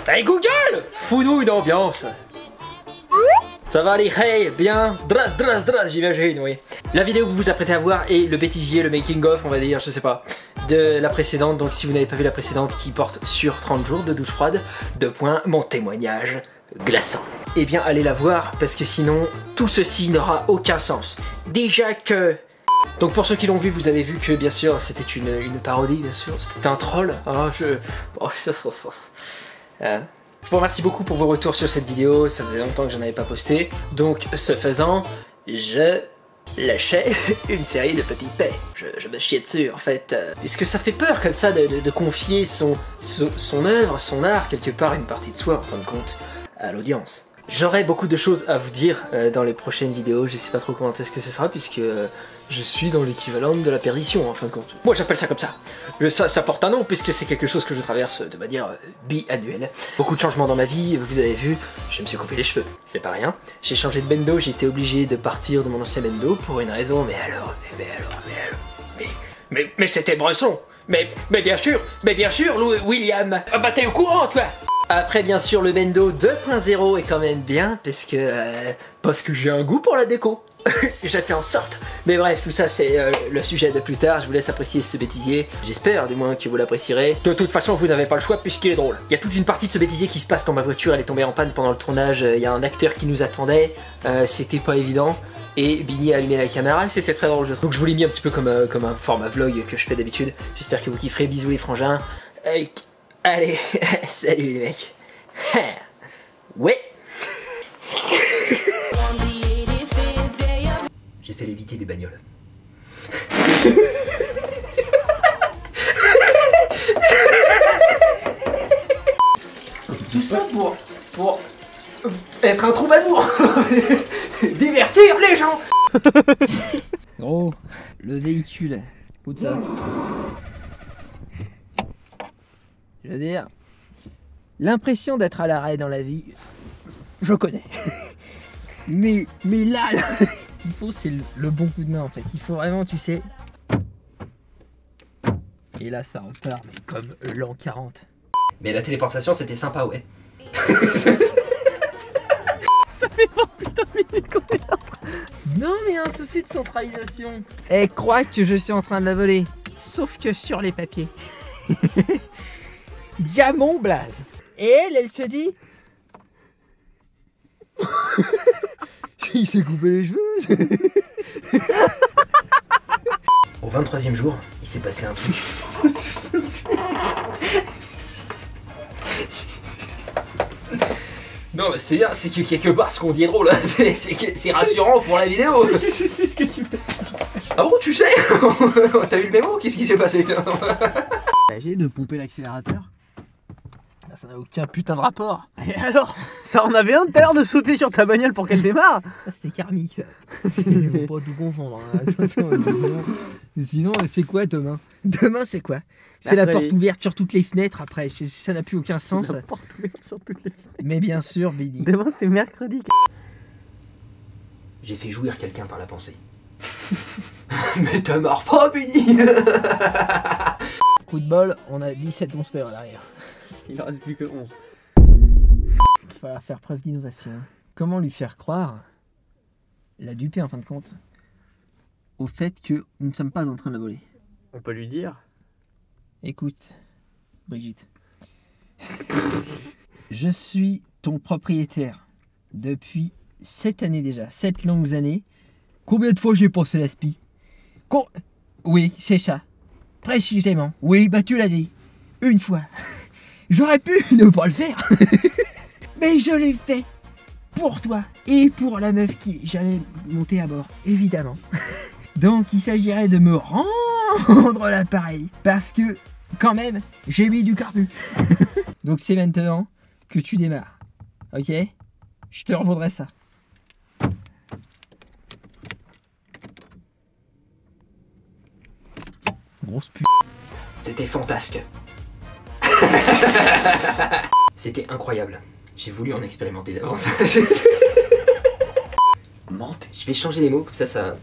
Hey Google, fous-nous une ambiance. Ça va les hey, bien, dras, j'imagine, oui. La vidéo que vous vous apprêtez à voir est le bêtisier, le making of, on va dire, je sais pas, de la précédente. Donc si vous n'avez pas vu la précédente qui porte sur 30 jours de douche froide, 2 points, mon témoignage glaçant. Eh bien allez la voir parce que sinon tout ceci n'aura aucun sens. Déjà que... Donc pour ceux qui l'ont vu, vous avez vu que bien sûr c'était une parodie, bien sûr, c'était un troll. Je vous remercie beaucoup pour vos retours sur cette vidéo, ça faisait longtemps que j'en avais pas posté. Donc ce faisant, je lâchais une série de petites paix. Je me chiais dessus en fait. Est-ce que ça fait peur comme ça de confier son œuvre, son art, quelque part une partie de soi en fin de compte, à l'audience? J'aurai beaucoup de choses à vous dire dans les prochaines vidéos, je sais pas trop comment est-ce que ce sera puisque je suis dans l'équivalent de la perdition en fin de compte. Moi j'appelle ça comme ça. Ça porte un nom puisque c'est quelque chose que je traverse de manière biannuelle. Beaucoup de changements dans ma vie, vous avez vu, je me suis coupé les cheveux, c'est pas rien. J'ai changé de bendo, j'ai été obligé de partir de mon ancien bendo pour une raison, mais c'était Bresson. Mais bien sûr, William. Ah bah t'es au courant toi. Après bien sûr le bendo 2.0 est quand même bien parce que j'ai un goût pour la déco. J'ai fait en sorte. Mais bref, tout ça c'est le sujet de plus tard. Je vous laisse apprécier ce bêtisier. J'espère du moins que vous l'apprécierez. De toute façon vous n'avez pas le choix puisqu'il est drôle. Il y a toute une partie de ce bêtisier qui se passe dans ma voiture. Elle est tombée en panne pendant le tournage. Il y a un acteur qui nous attendait. C'était pas évident. Et Billy a allumé la caméra, c'était très drôle je trouve. Donc je vous l'ai mis un petit peu comme un format vlog que je fais d'habitude. J'espère que vous kifferez. Bisous les frangins. Allez, salut les mecs. Ouais. J'ai fait léviter des bagnoles. Tout ça pour être un troubadour. Divertir les gens. Gros, le véhicule, écoute ça. Je veux dire, l'impression d'être à l'arrêt dans la vie, je connais. mais là, il faut c'est le bon coup de main en fait. Il faut vraiment, tu sais. Et là, ça repart, mais comme l'an 40. Mais la téléportation, c'était sympa, ouais. Ça fait pas putain de minutes qu'on est là. Non, mais un souci de centralisation. Elle croit que je suis en train de la voler. Sauf que sur les papiers. Gamon Blaze. Et elle se dit... Il s'est coupé les cheveux. Au 23e jour, il s'est passé un truc. Non mais c'est bien, c'est que quelque part ce qu'on dit est drôle, c'est rassurant pour la vidéo. Je sais ce que tu veux dire. Ah bon, tu sais? T'as eu le mémo? Qu'est-ce qui s'est passé? T'as essayé de pomper l'accélérateur? Ça n'a aucun putain de rapport. Et alors? Ça en avait un tout à l'heure de sauter sur ta bagnole pour qu'elle démarre? C'était karmique ça. Il faut pas tout confondre. Hein. Attention, sinon c'est quoi demain? Demain c'est quoi? C'est la porte ouverte sur toutes les fenêtres après, ça n'a plus aucun sens. La porte ouverte sur toutes les fenêtres. Mais bien sûr Billy. Demain c'est mercredi. J'ai fait jouir quelqu'un par la pensée. Mais te mords pas Billy. Coup de bol, on a 17 monsters à l'arrière. Il en reste plus que 11. Il va faire preuve d'innovation. Comment lui faire croire, la duper en fin de compte, au fait que nous ne sommes pas en train de la voler? On peut lui dire. Écoute, Brigitte. Je suis ton propriétaire depuis 7 années déjà, 7 longues années. Combien de fois j'ai pensé la spie? Oui, c'est ça. Précisément. Oui, bah tu l'as dit. Une fois. J'aurais pu ne pas le faire. Mais je l'ai fait. Pour toi. Et pour la meuf qui j'allais monter à bord. Évidemment. Donc il s'agirait de me rendre l'appareil. Parce que, quand même, j'ai mis du carbu. Donc c'est maintenant que tu démarres. Ok? Je te revendrai ça. Grosse pute. C'était fantasque. C'était incroyable. J'ai voulu en expérimenter davantage. Menthe. Je vais changer les mots, comme ça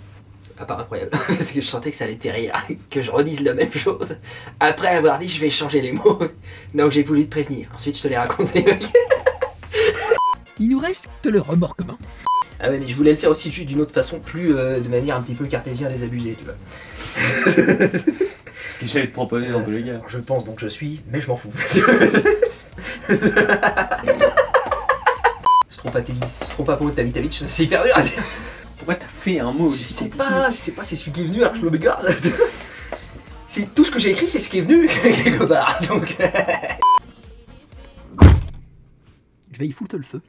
à part incroyable, parce que je sentais que ça allait te faire rire, que je redise la même chose, après avoir dit je vais changer les mots, donc j'ai voulu te prévenir, ensuite je te l'ai raconté. Il nous reste le remorquement. Ah ouais, mais je voulais le faire aussi juste d'une autre façon, plus de manière un petit peu cartésienne désabusée, tu vois. Ce que j'allais te proposer dans tous les cas. Je pense donc je suis, mais je m'en fous. Je trompe pas tes vites, je trompe pas pour ta vite, c'est hyper dur à dire. Pourquoi t'as fait un mot Je sais pas, c'est celui qui est venu alors que je me garde. C'est tout ce que j'ai écrit, c'est ce qui est venu quelque part, donc. Je vais y foutre le feu.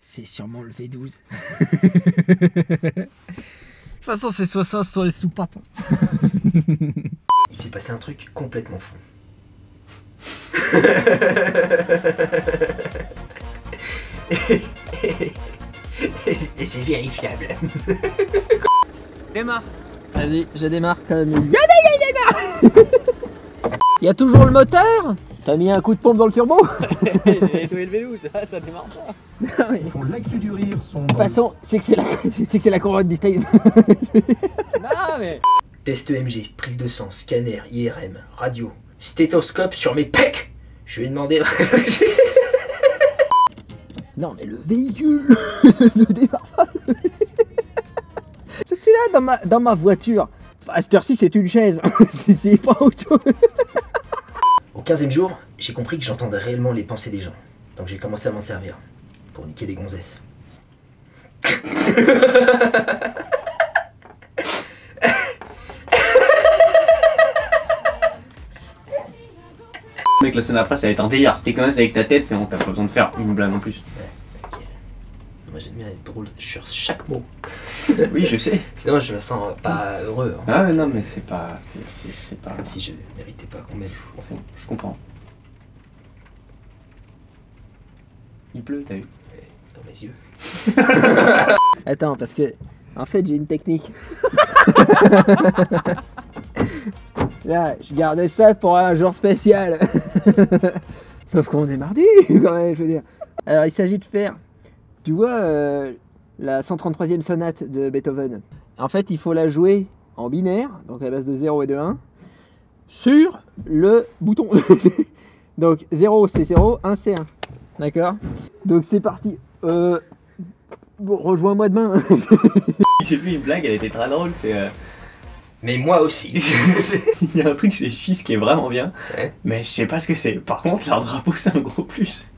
C'est sûrement le V12. De toute façon, c'est soit ça, soit les soupapes. Il s'est passé un truc complètement fou. Et c'est vérifiable. Démarre. Vas-y, je démarre comme... Il y a toujours le moteur. T'as mis un coup de pompe dans le turbo. J'ai nettoyé le vélo, ça démarre pas. Pour l'actu du rire, son... De toute façon, c'est que c'est la couronne du style. Non mais... Test EMG, prise de sang, scanner, IRM, radio, stéthoscope sur mes pecs. Je lui ai demandé... Non mais le véhicule ne démarre pas. Je suis là dans ma voiture. Enfin, à cette heure-ci c'est une chaise. C'est pas autre chose. Au 15e jour, j'ai compris que j'entendais réellement les pensées des gens. Donc j'ai commencé à m'en servir. Pour niquer des gonzesses. Mec, la scène après ça va être un délire. Si t'es comme ça avec ta tête, c'est bon, t'as pas besoin de faire une blague en plus. Ok. Moi j'aime bien être drôle sur chaque mot. Oui, je sais. Sinon je me sens pas heureux. En Ah fait. ouais, non mais c'est pas... C'est pas... Comme si je méritais pas qu'on m'aime. Enfin, je comprends. Il pleut, t'as vu? Dans mes yeux. Attends, parce que en fait j'ai une technique. Là, je gardais ça pour un jour spécial. Sauf qu'on est mardi, quand même, je veux dire. Alors il s'agit de faire, tu vois, la 133e sonate de Beethoven. En fait, il faut la jouer en binaire, donc à base de 0 et de 1, sur le bouton. Donc 0 c'est 0, 1 c'est 1. D'accord? Donc c'est parti. Bon, rejoins-moi demain. J'ai vu une blague, elle était très drôle, c'est... Mais moi aussi. Il y a un truc chez les Suisses qui est vraiment bien, Ouais. mais je sais pas ce que c'est. Par contre, leur drapeau c'est un gros plus.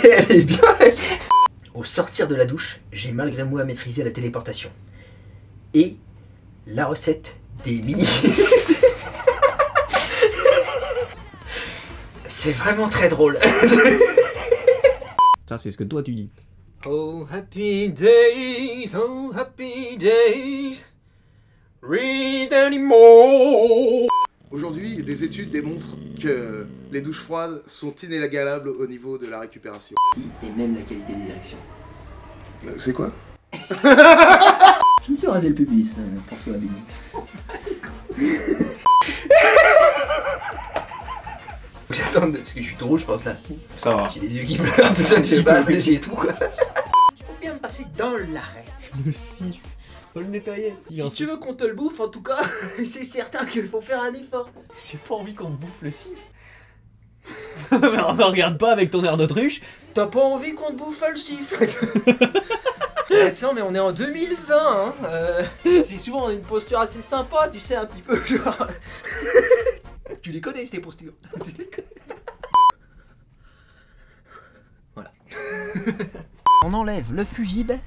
Elle est bien. Au sortir de la douche, j'ai malgré moi maîtrisé la téléportation. Et la recette des mini. C'est vraiment très drôle. Ça, c'est ce que toi tu dis. Oh happy days, read anymore. Aujourd'hui, des études démontrent que les douches froides sont inégalables au niveau de la récupération. Et même la qualité des érections. C'est quoi? Je me suis rasé le pubis pour toi, Billy. J'attends parce que je suis tout rouge, je pense là. Ça va. J'ai les yeux qui pleurent, tout ça, je sais pas, j'ai tout quoi. Il faut bien me passer dans l'arrêt. Le sif. Faut le nettoyer. Si tu veux qu'on te le bouffe, en tout cas, c'est certain qu'il faut faire un effort. J'ai pas envie qu'on me bouffe le sif. Mais me regarde pas avec ton air d'autruche. T'as pas envie qu'on te bouffe le siffle? Attends, mais on est en 2020, hein. C'est souvent une posture assez sympa, tu sais, un petit peu genre. Tu les connais ces postures. Voilà. On enlève le fusible,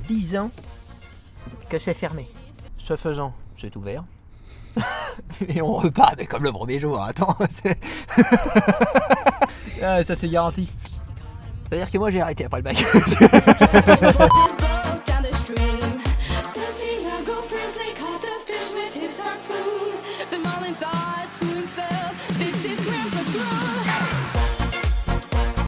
disant que c'est fermé. Ce faisant, c'est ouvert. Et on repart mais comme le premier jour, attends. Ah, ça c'est garanti. C'est-à-dire que moi j'ai arrêté après le bac.